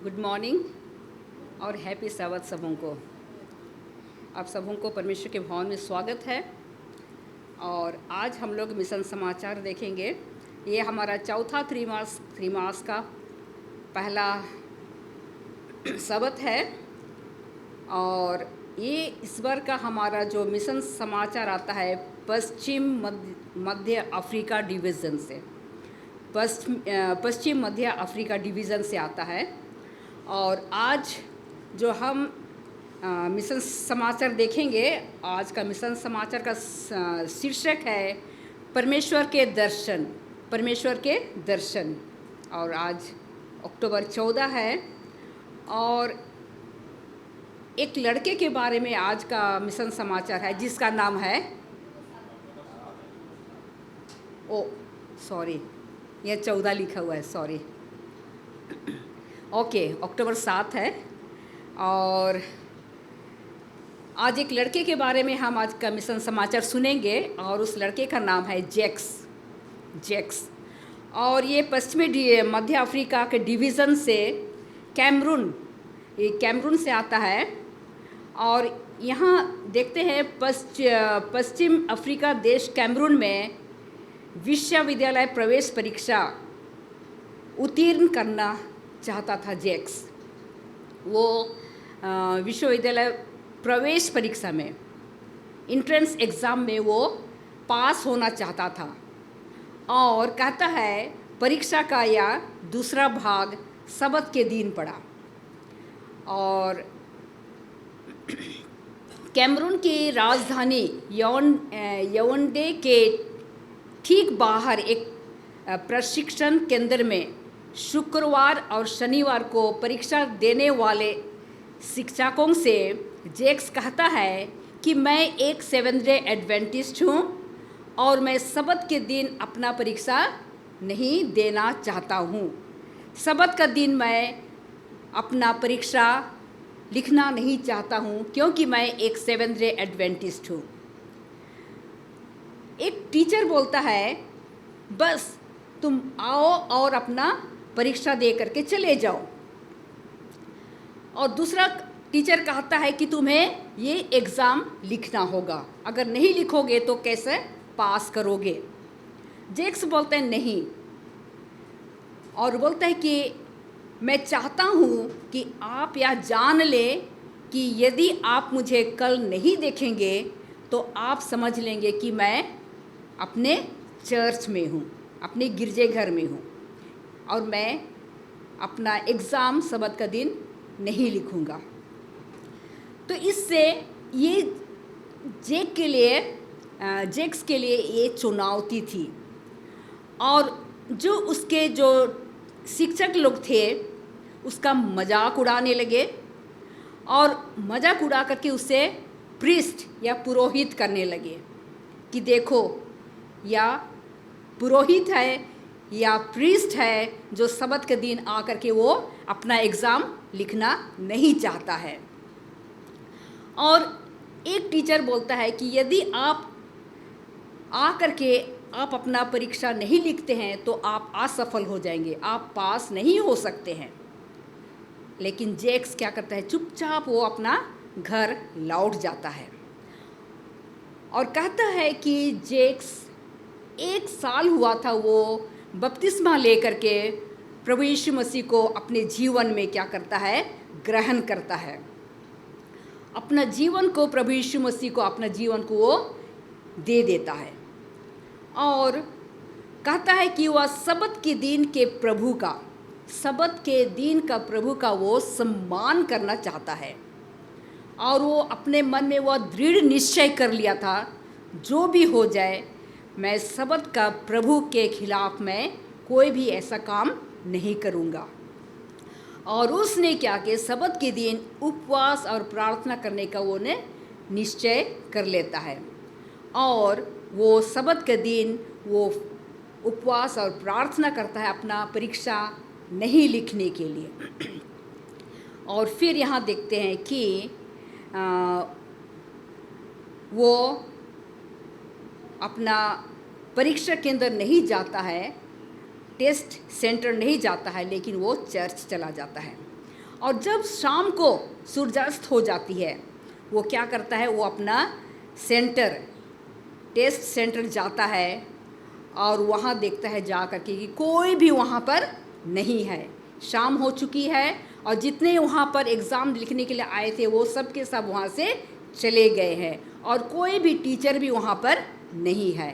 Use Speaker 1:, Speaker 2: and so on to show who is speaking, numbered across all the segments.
Speaker 1: Good morning और happy साबत सबों को। आप सबों को परमेश्वर के भवन में स्वागत है। और आज हम लोग मिशन समाचार देखेंगे। ये हमारा चौथा त्रिमास का पहला सबत है। और ये इस बार का हमारा जो मिशन समाचार आता है पश्चिम मध्य अफ्रीका डिवीज़न से, पश्चिम मध्य अफ्रीका डिवीज़न से आता है। और आज जो हम मिशन समाचार देखेंगे, आज का मिशन समाचार का शीर्षक है परमेश्वर के दर्शन, परमेश्वर के दर्शन। और आज अक्टूबर 14 है। और एक लड़के के बारे में आज का मिशन समाचार है जिसका नाम है ये 14 लिखा हुआ है, सॉरी। ओके, अक्टूबर 7 है। और आज एक लड़के के बारे में हम आज का मिशन समाचार सुनेंगे। और उस लड़के का नाम है जैक्स। और ये पश्चिमी मध्य अफ्रीका के डिवीज़न से कैमरून से आता है। और यहाँ देखते हैं पश्चिम अफ्रीका देश कैमरून में विश्वविद्यालय प्रवेश परीक्षा उत्तीर्ण करना चाहता था जैक्स। वो विश्वविद्यालय प्रवेश परीक्षा में, इंट्रेंस एग्ज़ाम में वो पास होना चाहता था। और कहता है परीक्षा का यह दूसरा भाग सबत के दिन पड़ा। और कैमरून की राजधानी याओंडे के ठीक बाहर एक प्रशिक्षण केंद्र में शुक्रवार और शनिवार को परीक्षा देने वाले शिक्षकों से जैक्स कहता है कि मैं एक सेवेंथ डे एडवेंटिस्ट हूँ और मैं सबत के दिन अपना परीक्षा नहीं देना चाहता हूँ। सबत का दिन मैं अपना परीक्षा लिखना नहीं चाहता हूँ क्योंकि मैं एक सेवेंथ डे एडवेंटिस्ट हूँ। एक टीचर बोलता है बस तुम आओ और अपना परीक्षा दे करके चले जाओ। और दूसरा टीचर कहता है कि तुम्हें ये एग्ज़ाम लिखना होगा, अगर नहीं लिखोगे तो कैसे पास करोगे। जैक्स बोलते हैं नहीं, और बोलता है कि मैं चाहता हूँ कि आप यह जान लें कि यदि आप मुझे कल नहीं देखेंगे तो आप समझ लेंगे कि मैं अपने चर्च में हूँ, अपने गिरजेघर में हूँ, और मैं अपना एग्ज़ाम सबत का दिन नहीं लिखूँगा। तो इससे ये जैक्स के लिए ये चुनौती थी। और जो उसके जो शिक्षक लोग थे उसका मजाक उड़ाने लगे और मजाक उड़ा करके उसे प्रीस्ट या पुरोहित करने लगे कि देखो या पुरोहित है या प्रीस्ट है जो सबत के दिन आकर के वो अपना एग्ज़ाम लिखना नहीं चाहता है। और एक टीचर बोलता है कि यदि आप आकर के आप अपना परीक्षा नहीं लिखते हैं तो आप असफल हो जाएंगे, आप पास नहीं हो सकते हैं। लेकिन जैक्स क्या करता है, चुपचाप वो अपना घर लौट जाता है और कहता है कि जैक्स 1 साल हुआ था वो बपतिस्मा लेकर के प्रभु यीशु मसीह को अपने जीवन में क्या करता है, ग्रहण करता है। अपना जीवन को प्रभु यीशु मसीह को अपना जीवन को वो दे देता है। और कहता है कि वह सबत के दिन का प्रभु का वो सम्मान करना चाहता है। और वो अपने मन में वह दृढ़ निश्चय कर लिया था, जो भी हो जाए मैं सबत का प्रभु के खिलाफ मैं कोई भी ऐसा काम नहीं करूँगा। और उसने क्या कि सबत के दिन उपवास और प्रार्थना करने का वो ने निश्चय कर लेता है। और वो सबत के दिन वो उपवास और प्रार्थना करता है अपना परीक्षा नहीं लिखने के लिए। और फिर यहाँ देखते हैं कि वो अपना परीक्षा केंद्र नहीं जाता है, टेस्ट सेंटर नहीं जाता है, लेकिन वो चर्च चला जाता है। और जब शाम को सूर्यास्त हो जाती है, वो क्या करता है, वो अपना सेंटर, टेस्ट सेंटर जाता है और वहाँ देखता है जा कर के कि कोई भी वहाँ पर नहीं है। शाम हो चुकी है और जितने वहाँ पर एग्ज़ाम लिखने के लिए आए थे वो सब के सब वहाँ से चले गए हैं और कोई भी टीचर भी वहाँ पर नहीं है।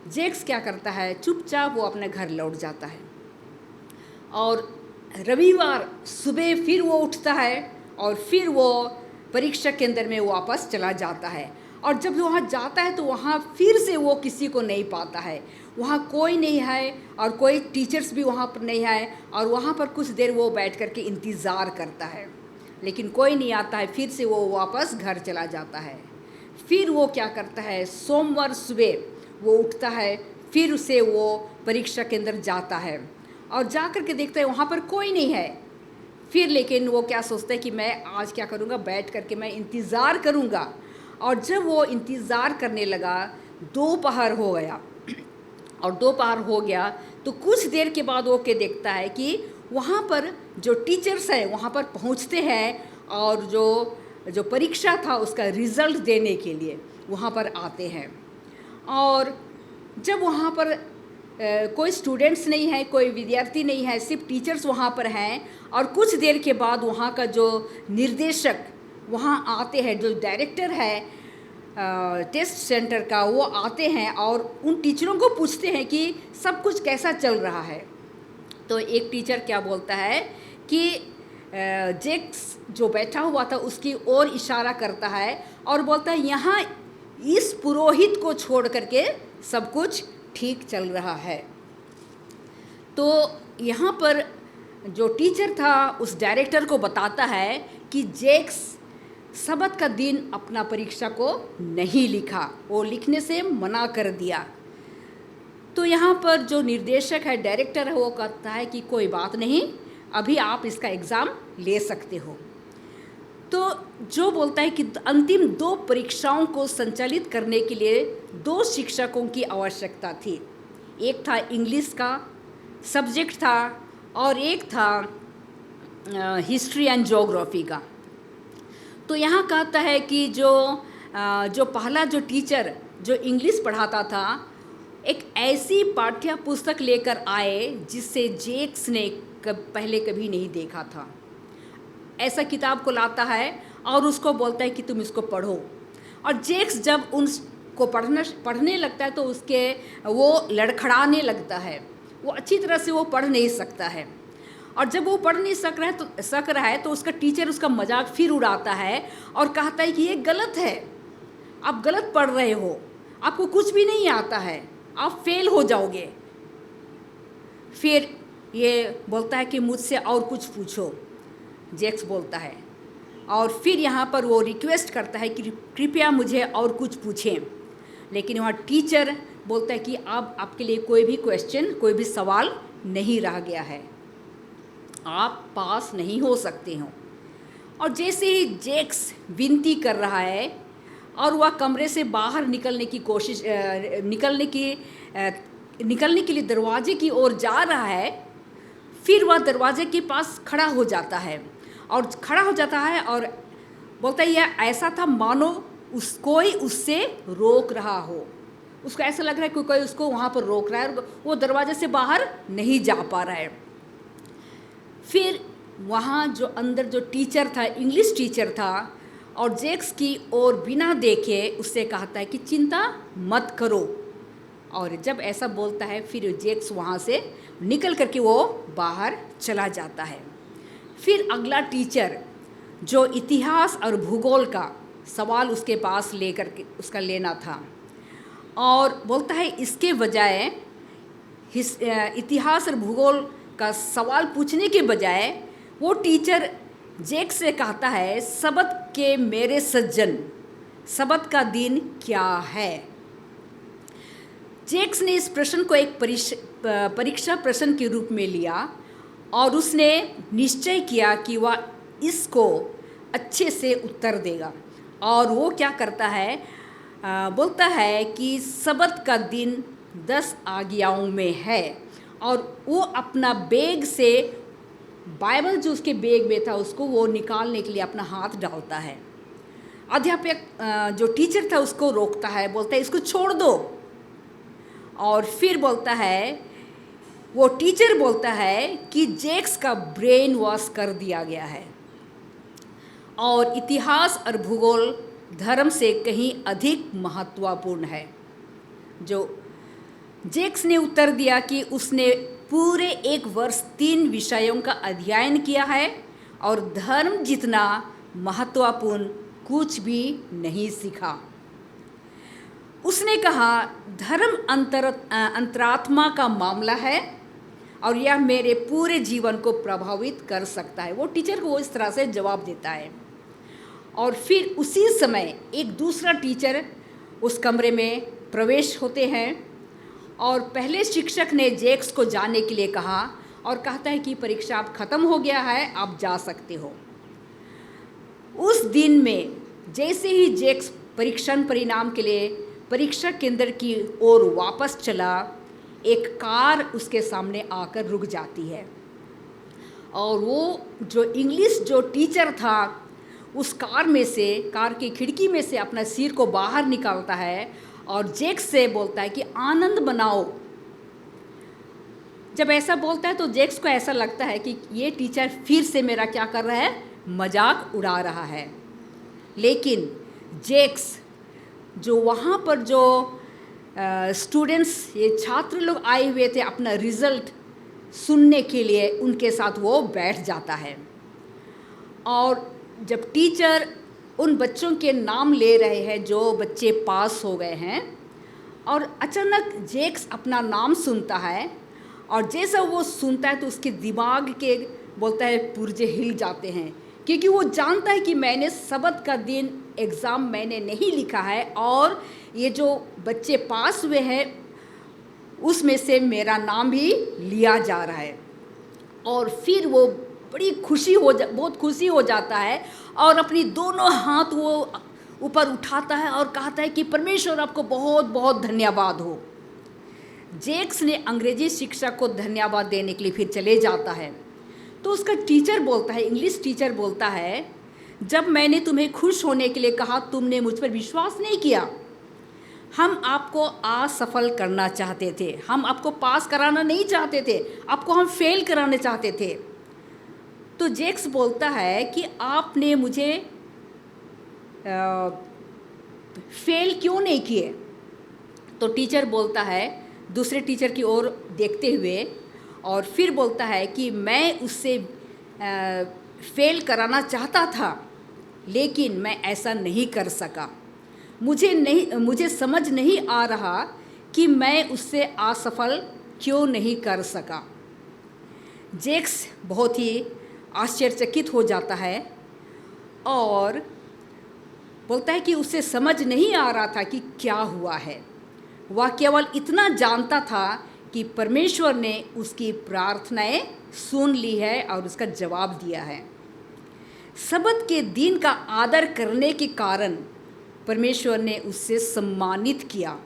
Speaker 1: जेक्स क्या करता है, चुपचाप वो अपने घर लौट जाता है और रविवार सुबह फिर वो उठता है और फिर वो परीक्षा केंद्र में वापस चला जाता है। और जब वहाँ जाता है तो वहाँ फिर से वो किसी को नहीं पाता है, वहाँ कोई नहीं है और कोई टीचर्स भी वहाँ पर नहीं है। और वहाँ पर कुछ देर वो बैठ कर के इंतज़ार करता है, लेकिन कोई नहीं आता है। फिर से वो वापस घर चला जाता है। फिर वो क्या करता है, सोमवार सुबह वो उठता है, फिर उसे वो परीक्षा केंद्र जाता है और जा कर के देखता है वहाँ पर कोई नहीं है। फिर लेकिन वो क्या सोचता है कि मैं आज क्या करूँगा, बैठ कर के मैं इंतज़ार करूँगा। और जब वो इंतज़ार करने लगा, दोपहर हो गया और दोपहर हो गया तो कुछ देर के बाद वो क्या देखता है कि वहाँ पर जो टीचर्स हैं वहाँ पर पहुँचते हैं और जो परीक्षा था उसका रिज़ल्ट देने के लिए वहाँ पर आते हैं। और जब वहाँ पर कोई स्टूडेंट्स नहीं है, कोई विद्यार्थी नहीं है, सिर्फ टीचर्स वहाँ पर हैं। और कुछ देर के बाद वहाँ का जो निर्देशक वहाँ आते हैं, जो डायरेक्टर है टेस्ट सेंटर का, वो आते हैं और उन टीचरों को पूछते हैं कि सब कुछ कैसा चल रहा है। तो एक टीचर क्या बोलता है कि जेक्स जो बैठा हुआ था उसकी ओर इशारा करता है और बोलता है यहाँ इस पुरोहित को छोड़ करके सब कुछ ठीक चल रहा है। तो यहाँ पर जो टीचर था उस डायरेक्टर को बताता है कि जेक्स सबत का दिन अपना परीक्षा को नहीं लिखा, वो लिखने से मना कर दिया। तो यहाँ पर जो निर्देशक है, डायरेक्टर है, वो कहता है कि कोई बात नहीं, अभी आप इसका एग्ज़ाम ले सकते हो। तो जो बोलता है कि अंतिम 2 परीक्षाओं को संचालित करने के लिए 2 शिक्षकों की आवश्यकता थी। एक था इंग्लिश का सब्जेक्ट था और एक था हिस्ट्री एंड ज्योग्राफी का। तो यहाँ कहता है कि जो पहला जो टीचर जो इंग्लिश पढ़ाता था, एक ऐसी पाठ्य पुस्तक लेकर आए जिससे जेक्स ने पहले कभी नहीं देखा था। ऐसा किताब को लाता है और उसको बोलता है कि तुम इसको पढ़ो। और जेक्स जब उनको पढ़ने लगता है तो वो लड़खड़ाने लगता है, वो अच्छी तरह से वो पढ़ नहीं सकता है। और जब वो पढ़ नहीं सक रहा है तो उसका टीचर उसका मजाक फिर उड़ाता है और कहता है कि ये गलत है, आप गलत पढ़ रहे हो, आपको कुछ भी नहीं आता है, आप फेल हो जाओगे। फिर ये बोलता है कि मुझसे और कुछ पूछो, जेक्स बोलता है। और फिर यहाँ पर वो रिक्वेस्ट करता है कि कृपया मुझे और कुछ पूछें। लेकिन वहाँ टीचर बोलता है कि अब आपके लिए कोई भी क्वेश्चन, कोई भी सवाल नहीं रह गया है, आप पास नहीं हो सकते हो। और जैसे ही जेक्स विनती कर रहा है और वह कमरे से बाहर निकलने के लिए दरवाजे की ओर जा रहा है, फिर वह दरवाजे के पास खड़ा हो जाता है और बोलता है यह ऐसा था मानो कोई उससे रोक रहा हो। उसको ऐसा लग रहा है कि कोई उसको वहाँ पर रोक रहा है और वो दरवाजे से बाहर नहीं जा पा रहा है। फिर वहाँ जो अंदर जो टीचर था, इंग्लिश टीचर था, और जेक्स की ओर बिना देखे उससे कहता है कि चिंता मत करो। और जब ऐसा बोलता है फिर जेक्स वहाँ से निकल करके वो बाहर चला जाता है। फिर अगला टीचर जो इतिहास और भूगोल का सवाल उसके पास लेकर के उसका लेना था और बोलता है इसके बजाय इतिहास और भूगोल का सवाल पूछने के बजाय वो टीचर जेक्स से कहता है सबत के मेरे सज्जन, सबत का दिन क्या है। जेक्स ने इस प्रश्न को एक परीक्षा प्रश्न के रूप में लिया और उसने निश्चय किया कि वह इसको अच्छे से उत्तर देगा। और वो क्या करता है, बोलता है कि सबत का दिन 10 आज्ञाओं में है और वो अपना बैग से बाइबल जो उसके बैग में था उसको वो निकालने के लिए अपना हाथ डालता है। अध्यापक जो टीचर था उसको रोकता है, बोलता है इसको छोड़ दो। और फिर बोलता है, वो टीचर बोलता है कि जैक्स का ब्रेन वॉश कर दिया गया है और इतिहास और भूगोल धर्म से कहीं अधिक महत्वपूर्ण है। जो जैक्स ने उत्तर दिया कि उसने पूरे 1 वर्ष 3 विषयों का अध्ययन किया है और धर्म जितना महत्वपूर्ण कुछ भी नहीं सीखा। उसने कहा, धर्म अंतरात्मा का मामला है और यह मेरे पूरे जीवन को प्रभावित कर सकता है। वो टीचर को इस तरह से जवाब देता है। और फिर उसी समय एक दूसरा टीचर उस कमरे में प्रवेश होते हैं और पहले शिक्षक ने जैक्स को जाने के लिए कहा और कहता है कि परीक्षा अब ख़त्म हो गया है, आप जा सकते हो। उस दिन में जैसे ही जैक्स परीक्षण परिणाम के लिए परीक्षा केंद्र की ओर वापस चला, एक कार उसके सामने आकर रुक जाती है और वो जो इंग्लिश जो टीचर था उस कार की खिड़की में से अपना सिर को बाहर निकालता है और जैक्स से बोलता है कि आनंद बनाओ। जब ऐसा बोलता है तो जैक्स को ऐसा लगता है कि ये टीचर फिर से मेरा क्या कर रहा है, मजाक उड़ा रहा है। लेकिन जैक्स जो वहाँ पर जो स्टूडेंट्स, ये छात्र लोग आए हुए थे अपना रिज़ल्ट सुनने के लिए, उनके साथ वो बैठ जाता है। और जब टीचर उन बच्चों के नाम ले रहे हैं जो बच्चे पास हो गए हैं, और अचानक जैक्स अपना नाम सुनता है और जैसा वो सुनता है तो उसके दिमाग के बोलता है पुर्जे हिल जाते हैं, क्योंकि वो जानता है कि मैंने सब्त का दिन एग्ज़ाम मैंने नहीं लिखा है और ये जो बच्चे पास हुए हैं उसमें से मेरा नाम भी लिया जा रहा है। और फिर वो बहुत खुशी हो जाता है और अपनी दोनों हाथ वो ऊपर उठाता है और कहता है कि परमेश्वर आपको बहुत बहुत धन्यवाद हो। जैक्स ने अंग्रेजी शिक्षक को धन्यवाद देने के लिए फिर चले जाता है तो उसका टीचर बोलता है, इंग्लिश टीचर बोलता है, जब मैंने तुम्हें खुश होने के लिए कहा तुमने मुझ पर विश्वास नहीं किया। हम आपको असफल करना चाहते थे, हम आपको पास कराना नहीं चाहते थे, आपको हम फेल कराना चाहते थे। तो जैक्स बोलता है कि आपने मुझे फेल क्यों नहीं किए। तो टीचर बोलता है, दूसरे टीचर की ओर देखते हुए, और फिर बोलता है कि मैं उससे फेल कराना चाहता था लेकिन मैं ऐसा नहीं कर सका। मुझे समझ नहीं आ रहा कि मैं उससे असफल क्यों नहीं कर सका। जैक्स बहुत ही आश्चर्यचकित हो जाता है और बोलता है कि उसे समझ नहीं आ रहा था कि क्या हुआ है। वह केवल इतना जानता था कि परमेश्वर ने उसकी प्रार्थनाएं सुन ली है और उसका जवाब दिया है। सब्त के दिन का आदर करने के कारण परमेश्वर ने उससे सम्मानित किया।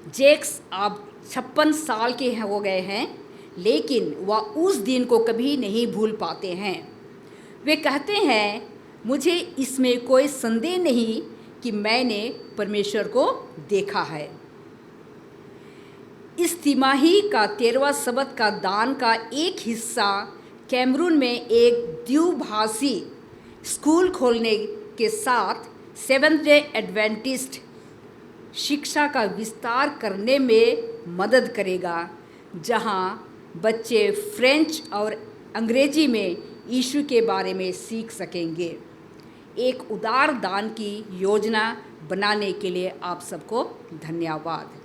Speaker 1: जैक्स अब 56 साल के हो गए हैं लेकिन वह उस दिन को कभी नहीं भूल पाते हैं। वे कहते हैं, मुझे इसमें कोई संदेह नहीं कि मैंने परमेश्वर को देखा है। इस तिमाही का 13वां सब्त का दान का एक हिस्सा कैमरून में एक द्विभाषी स्कूल खोलने के साथ सेवंथ डे एडवेंटिस्ट शिक्षा का विस्तार करने में मदद करेगा, जहां बच्चे फ्रेंच और अंग्रेजी में यीशु के बारे में सीख सकेंगे। एक उदार दान की योजना बनाने के लिए आप सबको धन्यवाद।